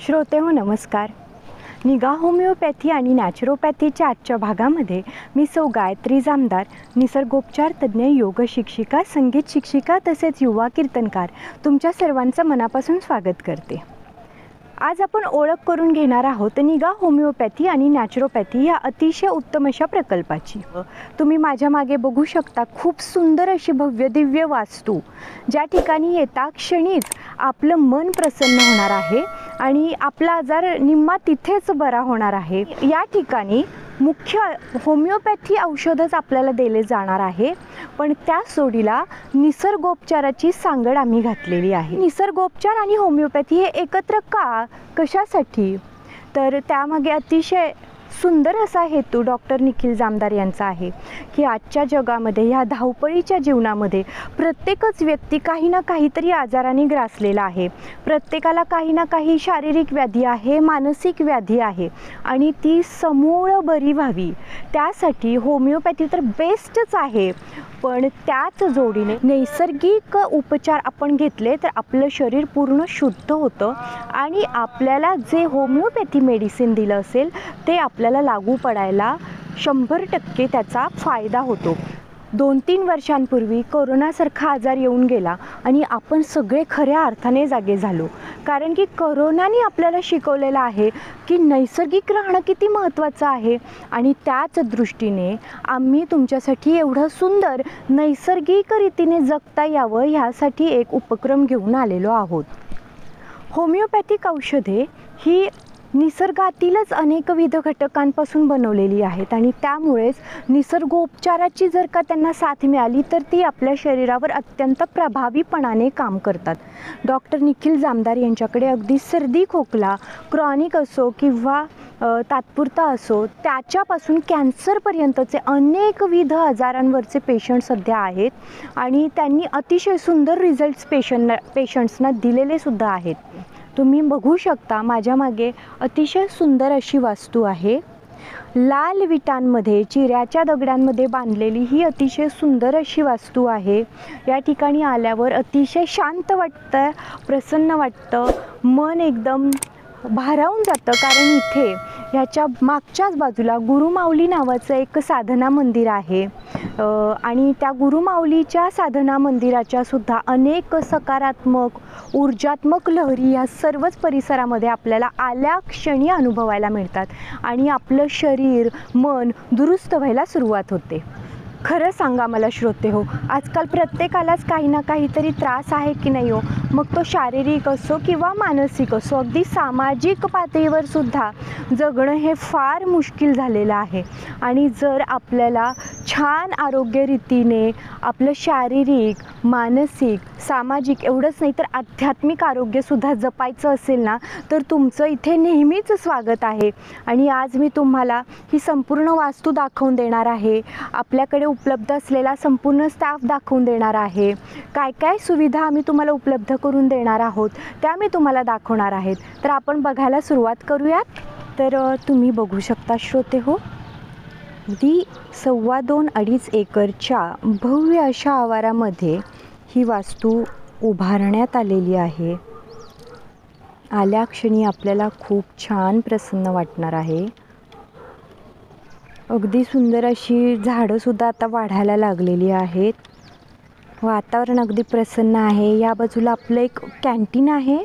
श्रोते हो नमस्कार. निगा होमिओपॅथी आणि नॅचरोपॅथीच्या आजच्या भागामध्ये मी सौ गायत्री जामदार, निसर्गोपचार तज्ज्ञ, योग शिक्षिका, संगीत शिक्षिका तसेच युवा कीर्तनकार तुमच्या सर्वांचं मनापासून स्वागत करते. आज आपण ओळख करून घेणार आहोत निगा होमिओपॅथी आणि नॅचरोपॅथी या अतिशय उत्तम अशा प्रकल्पाची. तुम्ही माझ्या मागे बघू शकता खूप सुंदर अशी भव्य दिव्य वास्तू, ज्या ठिकाणी येता क्षणीच आपलं मन प्रसन्न होणार आहे आणि आपला आजार निम्मा तिथेच बरा होणार आहे. या ठिकाणी मुख्य होमिओपॅथी औषधच आपल्याला दिले जाणार आहे, पण त्या सोडीला निसर्गोपचाराची सांगड आम्ही घातलेली आहे. निसर्गोपचार आणि होमिओपॅथी हे एकत्र का, कशासाठी, तर त्यामागे अतिशय सुंदर असा हेतू डॉक्टर निखिल जामदार यांचा आहे की आजच्या जगामध्ये, ह्या धावपळीच्या जीवनामध्ये प्रत्येकच व्यक्ती काही ना काहीतरी आजाराने ग्रासलेला आहे. प्रत्येकाला काही ना काही शारीरिक व्याधी आहे, मानसिक व्याधी आहे आणि ती समूळ बरी व्हावी त्यासाठी होमिओपॅथी तर बेस्टच आहे, पण त्याच जोडीने नैसर्गिक उपचार आपण घेतले तर आपलं शरीर पूर्ण शुद्ध होतं आणि आपल्याला जे होमिओपॅथी मेडिसिन दिलं असेल ते आपल्याला लागू पडायला 100% त्याचा फायदा होतो. 2-3 वर्षांपूर्वी कोरोनासारखा आजार येऊन गेला आणि आपण सगळे खऱ्या अर्थाने जागे झालो, कारण की कोरोनाने आपल्याला शिकवलेलं आहे की नैसर्गिक राहणं किती महत्त्वाचं आहे. आणि त्याच दृष्टीने आम्ही तुमच्यासाठी एवढं सुंदर नैसर्गिक रीतीने जगता यावं ह्यासाठी एक उपक्रम घेऊन आलेलो आहोत. होमिओपॅथिक औषधे ही निसर्गातीलच अनेकविध घटकांपासून बनवलेली आहेत आणि त्यामुळेच निसर्गोपचाराची जर का त्यांना साथ मिळाली तर ती आपल्या शरीरावर अत्यंत प्रभावीपणाने काम करतात. डॉक्टर निखिल जामदार यांच्याकडे अगदी सर्दी खोकला, क्रॉनिक असो किंवा तात्पुरता असो, त्याच्यापासून कॅन्सरपर्यंतचे अनेकविध आजारांवरचे पेशंट सध्या आहेत आणि त्यांनी अतिशय सुंदर रिझल्ट्स पेशंट्सना दिलेले सुद्धा आहेत. तुम्ही बघू शकता माझ्या मागे अतिशय सुंदर अशी वास्तू आहे. लाल विटांमध्ये, चिऱ्याच्या दगडांमध्ये बांधलेली ही अतिशय सुंदर अशी वास्तू आहे. या ठिकाणी आल्यावर अतिशय शांत वाटतं, प्रसन्न वाटतं, मन एकदम भारावून जातं, कारण इथे ह्याच्या मागच्याच बाजूला गुरुमाऊली नावाचं एक साधना मंदिर आहे आणि त्या गुरुमाऊलीच्या साधना मंदिराच्या सुद्धा अनेक सकारात्मक ऊर्जात्मक लहरी या सर्वच परिसरामध्ये आपल्याला आल्या क्षणी अनुभवायला मिळतात आणि आपलं शरीर मन दुरुस्त व्हायला सुरुवात होते. खरं सांगा मला श्रोते हो, आजकाल प्रत्येकालाच काही ना काहीतरी त्रास आहे की नाही हो, मग तो शारीरिक असो किंवा मानसिक असो, अगदी सामाजिक पातळीवर सुद्धा जगणं हे फार मुश्किल झालेलं आहे. आणि जर आपल्याला छान आरोग्यरीतीने आपलं शारीरिक, मानसिक, सामाजिक एवढंच नाही तर आध्यात्मिक आरोग्यसुद्धा जपायचं असेल ना, तर तुमचं इथे नेहमीच स्वागत आहे. आणि आज मी तुम्हाला ही संपूर्ण वास्तू दाखवून देणार आहे, आपल्याकडे उपलब्ध असलेला संपूर्ण स्टाफ दाखवून देणार आहे, काय काय सुविधा आम्ही तुम्हाला उपलब्ध करून देणार आहोत त्या मी तुम्हाला दाखवणार आहेत. तर आपण बघायला सुरुवात करूयात. तर तुम्ही बघू शकता श्रोते हो, अगदी 2.25 एकरच्या भव्य अशा आवारामध्ये ही वास्तू उभारण्यात आलेली आहे. आल्या क्षणी आपल्याला खूप छान प्रसन्न वाटणार आहे. अगदी सुंदर अशी झाडंसुद्धा आता वाढायला लागलेली आहेत. वातावरण अगदी प्रसन्न आहे. या बाजूला आपलं एक कॅन्टीन आहे,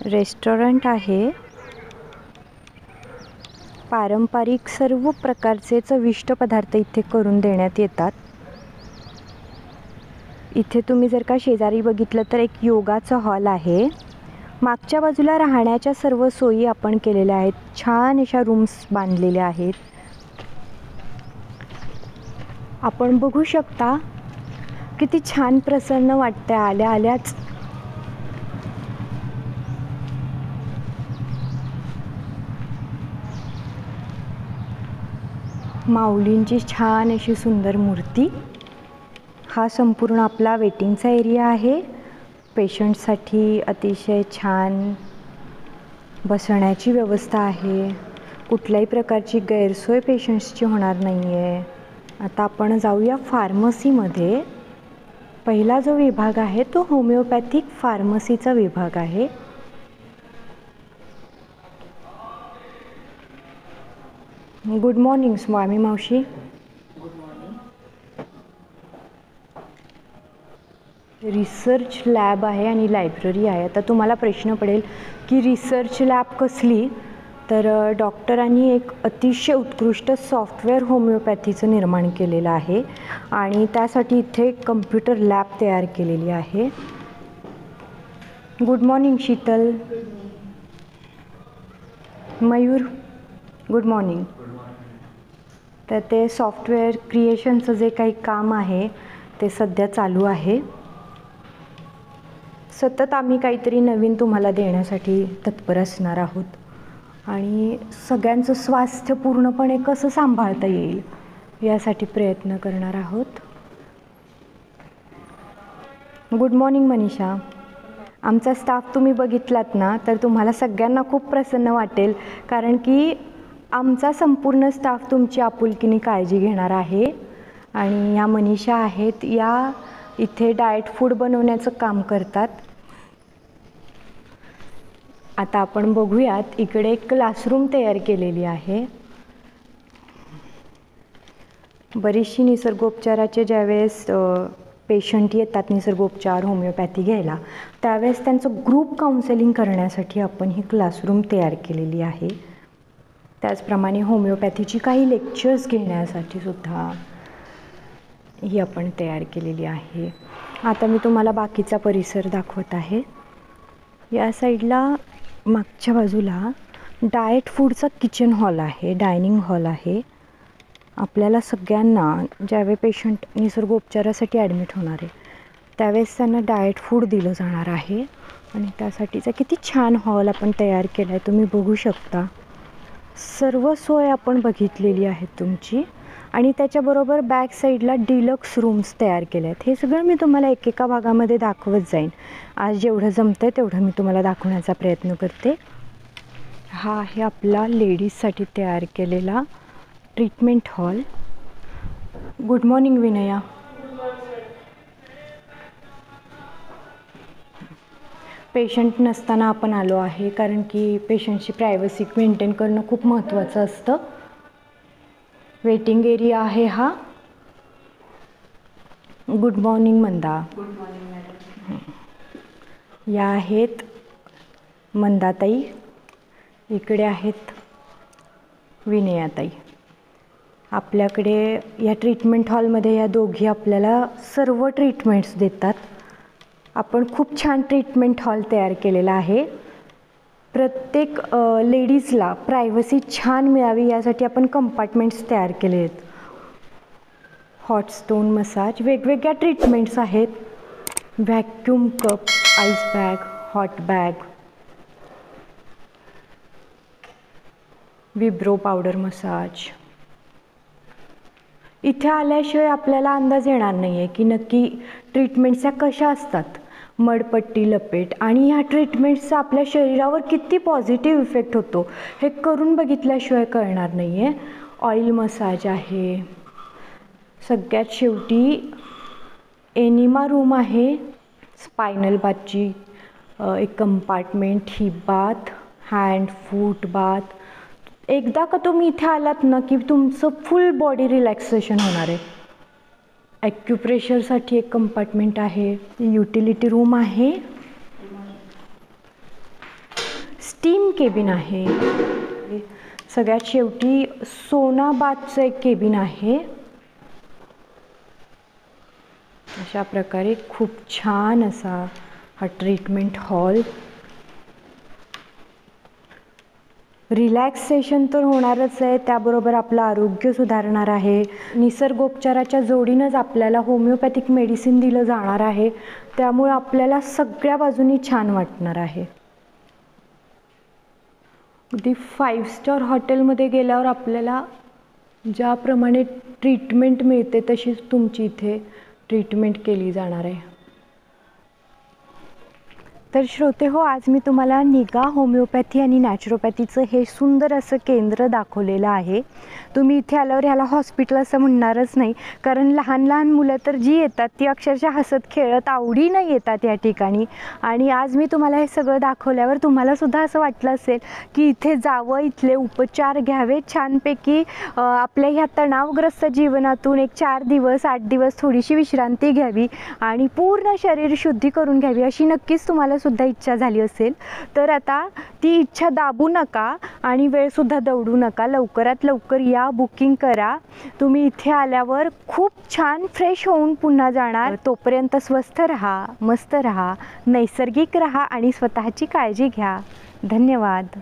रेस्टॉरंट आहे. पारंपरिक सर्व प्रकारचे चविष्ट पदार्थ इथे करून देण्यात येतात. इथे तुम्ही जर का शेजारी बघितलं तर एक योगाचा हॉल आहे. मागच्या बाजूला राहण्याच्या सर्व सोयी आपण केलेल्या आहेत. छान अशा रूम्स बांधलेल्या आहेत. आपण बघू शकता किती छान प्रसन्न वाटते आल्या आल्याच. माऊलींची छान अशी सुंदर मूर्ती. हा संपूर्ण आपला वेटिंगचा एरिया आहे. पेशंटसाठी अतिशय छान बसण्याची व्यवस्था आहे. कुठल्याही प्रकारची गैरसोय पेशंट्सची होणार नाही आहे. आता आपण जाऊया फार्मसीमध्ये. पहिला जो विभाग आहे तो होमिओपॅथिक फार्मसीचा विभाग आहे. गुड मॉर्निंग स्वामी मावशी. रिसर्च लॅब आहे आणि लायब्ररी आहे. आता तुम्हाला प्रश्न पडेल की रिसर्च लॅब कसली, तर डॉक्टरांनी एक अतिशय उत्कृष्ट सॉफ्टवेअर होमिओपॅथीचं निर्माण केलेलं आहे आणि त्यासाठी इथे कम्प्युटर लॅब तयार केलेली आहे. Good morning Sheetal. Mayur good morning. तर ते सॉफ्टवेअर क्रिएशनचं जे काही काम आहे ते सध्या चालू आहे. सतत आम्ही काहीतरी नवीन तुम्हाला देण्यासाठी तत्पर असणार आहोत आणि सगळ्यांचं स्वास्थ्य पूर्णपणे कसं सांभाळता येईल यासाठी प्रयत्न करणार आहोत. Good morning Manisha. आमचा स्टाफ तुम्ही बघितलात ना तर तुम्हाला सगळ्यांना खूप प्रसन्न वाटेल, कारण की आमचा संपूर्ण स्टाफ तुमची आपुलकीने काळजी घेणार आहे. आणि या मनीषा आहेत, या इथे डाएट फूड बनवण्याचं काम करतात. आता आपण बघूयात, इकडे एक क्लासरूम तयार केलेली आहे. बरीचशी निसर्गोपचाराचे ज्यावेळेस पेशंट येतात निसर्गोपचार होमिओपॅथी घ्यायला, त्यावेळेस त्यांचं ग्रुप काउन्सेलिंग करण्यासाठी आपण ही क्लासरूम तयार केलेली आहे. त्याचप्रमाणे होमिओपॅथीची काही लेक्चर्स घेण्यासाठी सुद्धा ही आपण तयार केलेली आहे. आता मी तुम्हाला बाकीचा परिसर दाखवत आहे. या साईडला मागच्या बाजूला डाएट फूडचा किचन हॉल आहे, डायनिंग हॉल आहे. आपल्याला सगळ्यांना ज्यावेळी पेशंट निसर्गोपचारासाठी ॲडमिट होणार आहे त्यावेळेस त्यांना डाएट फूड दिलं जाणार आहे आणि त्यासाठीचा किती छान हॉल आपण तयार केला आहे, तुम्ही बघू शकता. सर्व सोय आपण बघितलेली आहे तुमची. आणि त्याच्याबरोबर बॅक साईडला डिलक्स रूम्स तयार केले आहेत. हे सगळं मी तुम्हाला एकेका भागामध्ये दाखवत जाईन. आज जेवढं जमतं आहे तेवढं मी तुम्हाला दाखवण्याचा प्रयत्न करते. हा आहे आपला लेडीजसाठी तयार केलेला treatment hall. Good morning Vinaya. Patient नसताना आपण आलो आहे, कारण की पेशंटची प्रायव्हसी मेंटेन करणं खूप महत्त्वाचं असतं. वेटिंग एरिया आहे हा. Good morning Manda. Good morning madam. या आहेत मंदाताई, इकडे आहेत विनयाताई. आपल्याकडे या ट्रीटमेंट हॉलमध्ये या दोघी आपल्याला सर्व ट्रीटमेंट्स देतात. आपण खूप छान ट्रीटमेंट हॉल तयार केलेला आहे. प्रत्येक लेडीजला प्रायव्हसी छान मिळावी यासाठी आपण कंपार्टमेंट्स तयार केले आहेत. हॉट स्टोन मसाज, वेगवेगळ्या ट्रीटमेंट्स आहेत. Vacuum cup, ice bag, hot bag, विब्रो powder massage. इथे आल्याशिवाय आपल्याला अंदाज येणार नाही आहे की नक्की ट्रीटमेंट्स कशा असतात. मडपट्टी, लपेट आणि ह्या ट्रीटमेंट्सचा आपल्या शरीरावर किती पॉझिटिव्ह इफेक्ट होतो हे करून बघितल्याशिवाय कळणार नाही आहे. ऑइल मसाज आहे. सगळ्यात शेवटी एनिमा रूम आहे. स्पायनल बाथची एक कंपार्टमेंट, हिप बाथ, हँड फूट बाथ. एकदा का तुम्ही इथे आलात ना की तुमचं फुल बॉडी रिलॅक्सेशन होणार आहे. ॲक्युप्रेशरसाठी एक कंपार्टमेंट आहे. युटिलिटी रूम आहे. स्टीम केबिन आहे. सगळ्यात शेवटी सोना बाथचं एक केबिन आहे. अशा प्रकारे खूप छान असा हा ट्रीटमेंट हॉल. रिलॅक्सेशन तर होणारच आहे, त्याबरोबर आपलं आरोग्य सुधारणार आहे. निसर्गोपचाराच्या जोडीनंच आपल्याला होमिओपॅथिक मेडिसिन दिलं जाणार आहे, त्यामुळे आपल्याला सगळ्या बाजूनी छान वाटणार आहे. अगदी 5 स्टार हॉटेलमध्ये गेल्यावर आपल्याला ज्याप्रमाणे ट्रीटमेंट मिळते तशीच तुमची इथे ट्रीटमेंट केली जाणार आहे. तर श्रोते हो, आज मी तुम्हाला निगा होमिओपॅथी आणि नॅचरोपॅथीचं हे सुंदर असं केंद्र दाखवलेलं आहे. तुम्ही इथे आल्यावर ह्याला हॉस्पिटल असं म्हणणारच नाही, कारण लहान लहान मुलं तर जी येतात ती अक्षरशः हसत खेळत आवडीनं येतात या ठिकाणी. आणि आज मी तुम्हाला हे सगळं दाखवल्यावर तुम्हालासुद्धा असं वाटलं असेल की इथे जावं, इथले उपचार घ्यावे, छानपैकी आपल्या ह्या तणावग्रस्त जीवनातून एक 4 दिवस 8 दिवस थोडीशी विश्रांती घ्यावी आणि पूर्ण शरीर शुद्धी करून घ्यावी, अशी नक्कीच तुम्हाला सुद्धा इच्छा झाली असेल. तर आता ती इच्छा दाबू नका आणि वेळसुद्धा दवडू नका. लवकरात लवकर या, बुकिंग करा. तुम्ही इथे आल्यावर खूप छान फ्रेश होऊन पुन्हा जाणार. तोपर्यंत स्वस्थ राहा, मस्त राहा, नैसर्गिक राहा आणि स्वतःची काळजी घ्या. धन्यवाद.